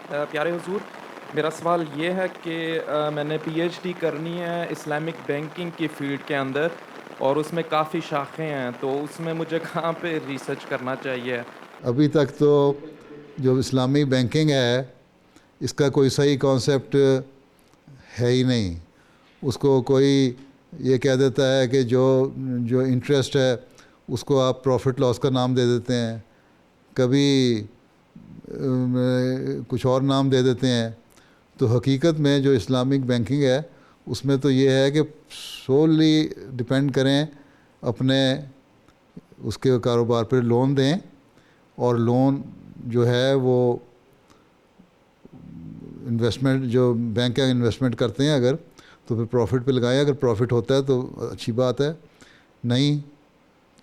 پیارے حضور، میرا سوال یہ ہے کہ میں نے پی ایچ ڈی کرنی ہے اسلامک بینکنگ کی فیلڈ کے اندر، اور اس میں کافی شاخیں ہیں، تو اس میں مجھے کہاں پہ ریسرچ کرنا چاہیے؟ ابھی تک تو جو اسلامی بینکنگ ہے اس کا کوئی صحیح کانسیپٹ ہے ہی نہیں. اس کو کوئی یہ کہہ دیتا ہے کہ جو انٹرسٹ ہے اس کو آپ پروفٹ لاس کا نام دے دیتے ہیں، کبھی کچھ اور نام دے دیتے ہیں. تو حقیقت میں جو اسلامک بینکنگ ہے اس میں تو یہ ہے کہ سوللی ڈپینڈ کریں اپنے اس کے کاروبار پہ لون دیں، اور لون جو ہے وہ انویسٹمنٹ جو بینک کا انویسٹمنٹ کرتے ہیں اگر تو پھر پروفٹ پہ لگائیں. اگر پروفٹ ہوتا ہے تو اچھی بات ہے، نہیں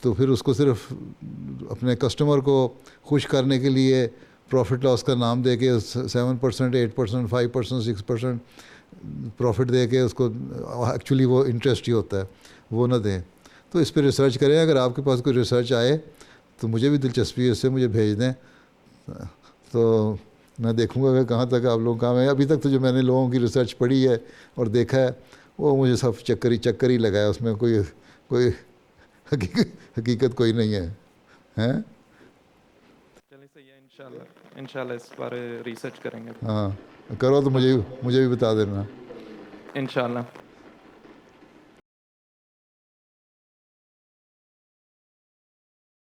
تو پھر اس کو صرف اپنے کسٹمر کو خوش کرنے کے لیے پروفٹ لاس کا نام دے کے 7%، 8%، 5%، 6% پروفٹ دے کے اس کو ایکچولی وہ انٹرسٹ ہی ہوتا ہے وہ نہ دیں. تو اس پہ ریسرچ کریں. اگر آپ کے پاس کوئی ریسرچ آئے تو مجھے بھی دلچسپی ہے، اس سے مجھے بھیج دیں تو میں دیکھوں گا کہ کہاں تک آپ لوگ کام ہے. ابھی تک تو جو میں نے لوگوں کی ریسرچ پڑھی ہے اور دیکھا ہے وہ مجھے سب چکر ہی لگا ہے. اس میں کوئی حقیقت کوئی نہیں ہے. ہیں چلیے صحیح ہے، انشاءاللہ اس بارے ریسرچ کریں گے. ہاں کرو تو مجھے بھی بتا دینا. انشاءاللہ.